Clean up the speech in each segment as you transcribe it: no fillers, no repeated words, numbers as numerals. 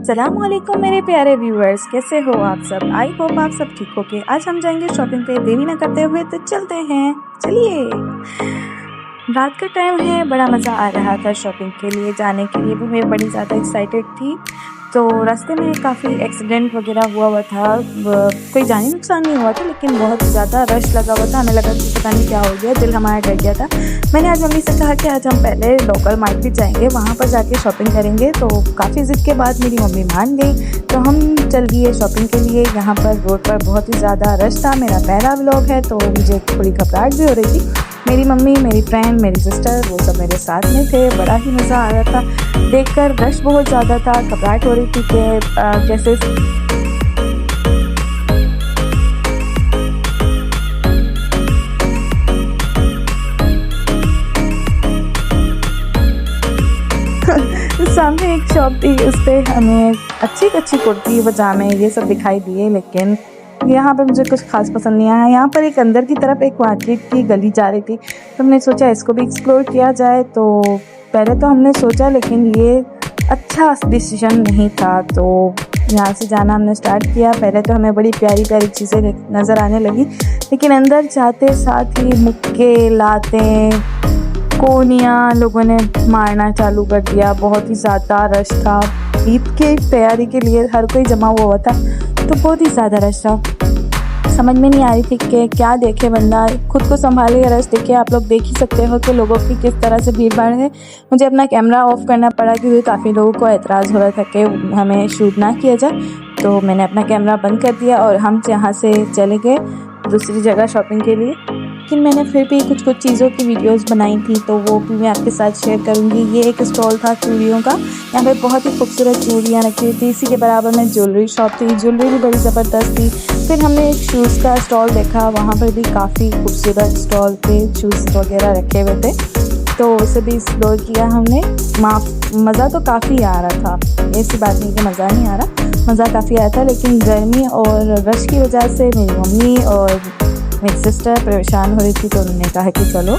सलामुअलैकुम मेरे प्यारे व्यूअर्स, कैसे हो आप सब। आई होप आप सब ठीक हो के आज हम जाएंगे शॉपिंग पे। देरी ना करते हुए तो चलते हैं, चलिए। रात का टाइम है, बड़ा मज़ा आ रहा था शॉपिंग के लिए जाने के लिए भी मैं बड़ी ज़्यादा एक्साइटेड थी। तो रास्ते में काफ़ी एक्सीडेंट वगैरह हुआ था। कोई जानी नुकसान नहीं हुआ था, लेकिन बहुत ज़्यादा रश लगा हुआ था। हमें लगा कि पता नहीं क्या हो गया, दिल हमारा डर गया था। मैंने आज मम्मी से कहा कि आज हम पहले लोकल मार्केट जाएंगे, वहाँ पर जाके शॉपिंग करेंगे। तो काफ़ी ज़िद के बाद मेरी मम्मी मान गई, तो हम चल दिए शॉपिंग के लिए। यहाँ पर रोड पर बहुत ही ज़्यादा रश था। मेरा पहला व्लॉग है तो मुझे थोड़ी घबराहट भी हो रही थी। मेरी मम्मी, मेरी फ्रेंड, मेरी सिस्टर, वो सब मेरे साथ में थे। बड़ा ही मज़ा आ रहा था देखकर। रश बहुत ज़्यादा था, घबराहट हो रही थी कि जैसे सामने एक शॉप थी, उस पर हमें अच्छी कुर्ती पजामे ये सब दिखाई दिए, लेकिन यहाँ पर मुझे कुछ खास पसंद नहीं आया। यहाँ पर एक अंदर की तरफ एक मार्केट की गली जा रही थी, तो हमने सोचा इसको भी एक्सप्लोर किया जाए। तो पहले तो हमने सोचा, लेकिन ये अच्छा डिसीजन नहीं था। तो यहाँ से जाना हमने स्टार्ट किया। पहले तो हमें बड़ी प्यारी प्यारी चीज़ें नज़र आने लगी, लेकिन अंदर जाते साथ ही मुक्के, लातें, कोनियाँ लोगों ने मारना चालू कर दिया। बहुत ही ज़्यादा रश था। ईद की तैयारी के लिए हर कोई जमा हुआ था, तो बहुत ही ज़्यादा रश था। समझ में नहीं आ रही थी कि क्या देखे बंदा, खुद को संभाले या रश देखे। आप लोग देख ही सकते हो कि लोगों की किस तरह से भीड़ भाड़ है। मुझे अपना कैमरा ऑफ करना पड़ा क्योंकि काफ़ी लोगों को एतराज़ हो रहा था कि हमें शूट ना किया जाए। तो मैंने अपना कैमरा बंद कर दिया और हम यहाँ से चले गए दूसरी जगह शॉपिंग के लिए। लेकिन मैंने फिर भी कुछ चीज़ों की वीडियोस बनाई थी, तो वो भी मैं आपके साथ शेयर करूँगी। ये एक स्टॉल था चूड़ियों का। यहाँ पे बहुत ही खूबसूरत चूड़ियाँ रखी हुई थी। इसी के बराबर में ज्वेलरी शॉप थी, ज्वेलरी भी बड़ी ज़बरदस्त थी। फिर हमने एक शूज़ का स्टॉल देखा, वहाँ पर भी काफ़ी खूबसूरत स्टॉल थे, शूज़ वगैरह रखे हुए थे। तो उसे भी एक्सप्लोर किया हमने। मज़ा तो काफ़ी आ रहा था, ऐसी बात नहीं कि मज़ा नहीं आ रहा, मज़ा काफ़ी आया था। लेकिन गर्मी और रश की वजह से मेरी मम्मी और मेरी सिस्टर परेशान हो रही थी, तो उन्होंने कहा कि चलो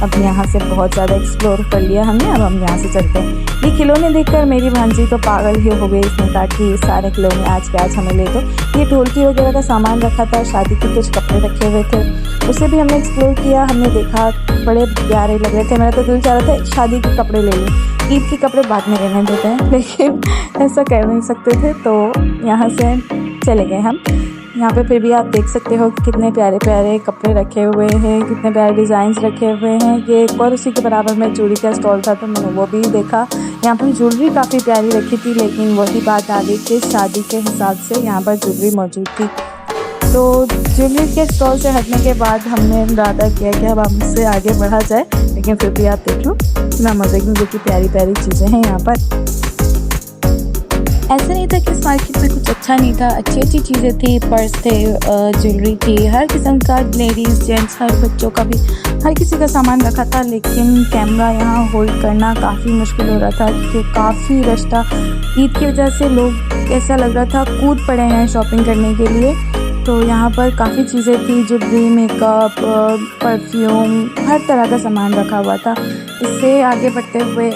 अब यहाँ से बहुत ज़्यादा एक्सप्लोर कर लिया हमने, अब हम यहाँ से चलते हैं। ये खिलौने देखकर मेरी भांजी तो पागल ही हो गई। इसने कहा कि सारे खिलौने आज के आज हमें ले दो। ये ढोलकी वगैरह का सामान रखा था, शादी के कुछ कपड़े रखे हुए थे, उसे भी हमने एक्सप्लोर किया। हमने देखा बड़े प्यारे लग रहे थे। मेरा तो दिल चाह रहा था शादी के कपड़े ले लूँ। ईद के कपड़े बाद में लेने देते हैं, लेकिन ऐसा कर नहीं सकते थे, तो यहाँ से चले गए हम। यहाँ पे फिर भी आप देख सकते हो कि कितने प्यारे प्यारे कपड़े रखे हुए हैं, कितने प्यारे डिज़ाइंस रखे हुए हैं। ये एक और उसी के बराबर में चूड़ी का स्टॉल था, तो मैंने वो भी देखा। यहाँ पर ज्वेलरी काफ़ी प्यारी रखी थी, लेकिन वही बात आ गई कि शादी के हिसाब से यहाँ पर ज्वेलरी मौजूद थी। तो ज्वेलरी के स्टॉल से हटने के बाद हमने इरादा किया कि अब हमसे आगे बढ़ा जाए, लेकिन फिर भी आप देख लो कितना मज़े की प्यारी प्यारी चीज़ें हैं यहाँ पर। ऐसा नहीं था कि इस मार्केट में कुछ अच्छा नहीं था, अच्छी चीज़ें थी। पर्स थे, ज्वेलरी थी, हर किस्म का, लेडीज़ जेंट्स हर बच्चों का भी हर किसी का सामान रखा था। लेकिन कैमरा यहाँ होल्ड करना काफ़ी मुश्किल हो रहा था क्योंकि काफ़ी रश था। ईद की वजह से लोग, ऐसा लग रहा था, कूद पड़े हैं शॉपिंग करने के लिए। तो यहाँ पर काफ़ी चीज़ें थी, ज्वेलरी, मेकअप, परफ्यूम, हर तरह का सामान रखा हुआ था। इससे आगे बढ़ते हुए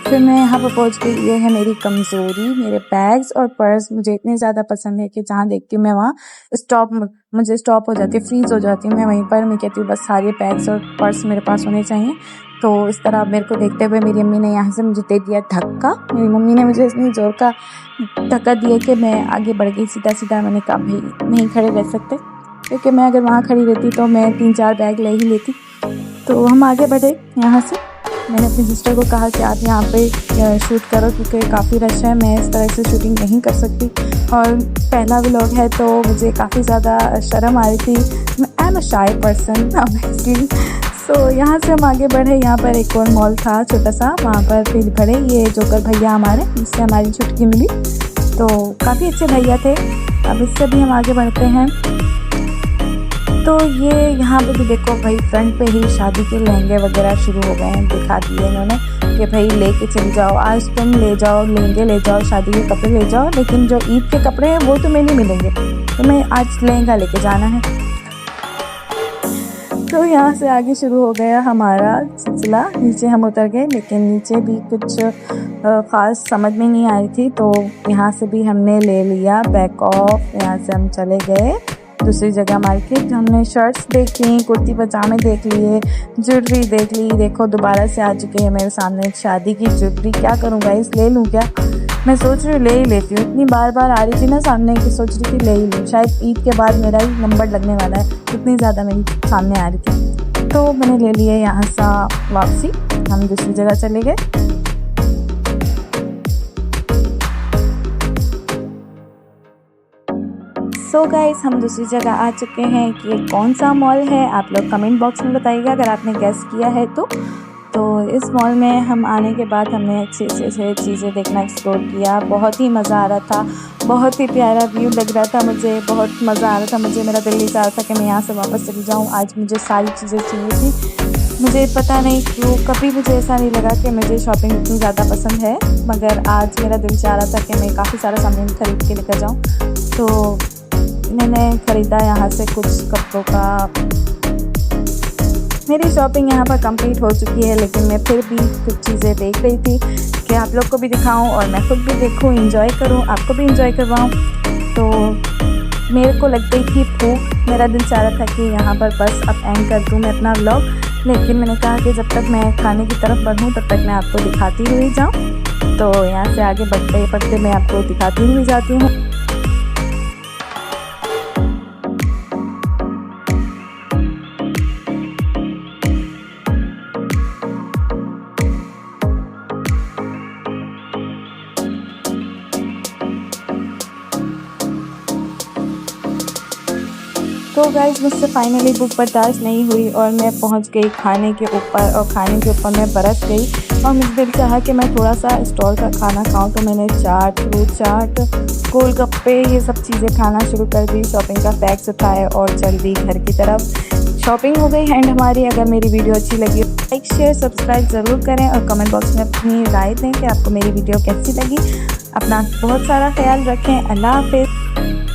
फिर मैं यहाँ पर पहुँच गई। ये है मेरी कमज़ोरी, मेरे बैग्स और पर्स मुझे इतने ज़्यादा पसंद है कि जहाँ देखती हूँ मैं वहाँ मुझे स्टॉप हो जाती है, फ्रीज़ हो जाती हूँ मैं वहीं पर। मैं कहती हूँ बस सारे बैग्स और पर्स मेरे पास होने चाहिए। तो इस तरह मेरे को देखते हुए मेरी अम्मी ने यहाँ से मुझे दे दिया धक्का। मेरी मम्मी ने मुझे इतनी ज़ोर का धक्का दिया कि मैं आगे बढ़ गई सीधा। मैंने कहा भाई नहीं खड़े रह सकते, क्योंकि मैं अगर वहाँ खड़ी रहती तो मैं 3-4 बैग ले ही लेती। तो हम आगे बढ़े यहाँ से। मैंने अपनी सिस्टर को कहा कि आप यहाँ पे शूट करो क्योंकि काफ़ी रश है, मैं इस तरह से शूटिंग नहीं कर सकती। और पहला व्लॉग है तो मुझे काफ़ी ज़्यादा शर्म आ रही थी। I am a shy person obviously. So यहाँ से हम आगे बढ़े। यहाँ पर एक और मॉल था छोटा सा, वहाँ पर फिर भरे ये जोकर भैया हमारे, जिससे हमारी छुटकी मिली। तो काफ़ी अच्छे भैया थे। अब इससे भी हम आगे बढ़ते हैं। तो ये यहाँ पे भी देखो भाई, फ्रंट पे ही शादी के लहंगे वगैरह शुरू हो गए हैं, दिखा दिए इन्होंने कि भाई लेके चले जाओ, आज तुम ले जाओ, लहंगे ले जाओ, शादी के कपड़े ले जाओ, लेकिन जो ईद के कपड़े हैं वो तुम्हें नहीं मिलेंगे, तुम्हें आज लहंगा लेके जाना है। तो यहाँ से आगे शुरू हो गया हमारा सिलसिला। नीचे हम उतर गए, लेकिन नीचे भी कुछ ख़ास समझ में नहीं आई थी, तो यहाँ से भी हमने ले लिया बैक ऑफ। यहाँ से हम चले गए दूसरी जगह मार्केट। हमने शर्ट्स देख ली, कुर्ती पजामे देख लिए, ज्वेलरी देख ली। देखो दोबारा से आ चुके हैं मेरे सामने शादी की ज्वेलरी। क्या करूँ गाइस, ले लूँ क्या? मैं सोच रही हूँ ले ही लेती हूँ। इतनी बार बार आ रही थी ना सामने कि सोच रही थी ले ही लूँ। शायद ईद के बाद मेरा ही नंबर लगने वाला है, इतनी ज़्यादा मेरी सामने आ रही थी, तो मैंने ले लिए यहाँ सा वापसी। हम दूसरी जगह चले गए। सो गाइस, हम दूसरी जगह आ चुके हैं कि ये कौन सा मॉल है, आप लोग कमेंट बॉक्स में बताइएगा अगर आपने गेस किया है तो इस मॉल में हम आने के बाद हमने अच्छे से चीज़ें देखना एक्सप्लोर किया। बहुत ही मज़ा आ रहा था, बहुत ही प्यारा व्यू लग रहा था मुझे, बहुत मज़ा आ रहा था मुझे। मेरा दिल नहीं चाह रहा था कि मैं यहाँ से वापस चली जाऊँ। आज मुझे सारी चीज़ें चाहिए थी। मुझे पता नहीं क्यों कभी मुझे ऐसा नहीं लगा कि मुझे शॉपिंग इतनी ज़्यादा पसंद है, मगर आज मेरा दिल चाह रहा था कि मैं काफ़ी सारा सामान खरीद के लेकर जाऊँ। तो मैंने ख़रीदा यहाँ से कुछ कपड़ों का। मेरी शॉपिंग यहाँ पर कंप्लीट हो चुकी है, लेकिन मैं फिर भी कुछ चीज़ें देख रही थी कि आप लोग को भी दिखाऊं और मैं खुद भी देखूं, एंजॉय करूं, आपको भी एंजॉय करवाऊं। तो मेरे को लग गई थी भूख। मेरा दिल चाह रहा था कि यहाँ पर बस अब एंड कर दूँ मैं अपना व्लॉग, लेकिन मैंने कहा कि जब तक मैं खाने की तरफ बढ़ूँ तब तक मैं आपको दिखाती हुई जाऊँ। तो यहाँ से आगे बढ़ते बढ़ते मैं आपको दिखाती हुई जाती हूँ। तो गाइस, मुझसे फाइनली भूख बर्दाश्त नहीं हुई और मैं पहुंच गई खाने के ऊपर, और खाने के ऊपर मैं बरस गई और मुझे दिल चाहा कि मैं थोड़ा सा स्टॉल का खाना खाऊं। तो मैंने चाट, फ्रूट चाट, गोलगप्पे, ये सब चीज़ें खाना शुरू कर दी। शॉपिंग का बैग्स उठाए और चल दी घर की तरफ। शॉपिंग हो गई एंड हमारी। अगर मेरी वीडियो अच्छी लगी लाइक शेयर सब्सक्राइब ज़रूर करें और कमेंट बॉक्स में अपनी राय दें कि आपको मेरी वीडियो कैसी लगी। अपना बहुत सारा ख्याल रखें। अल्लाह हाफिज़।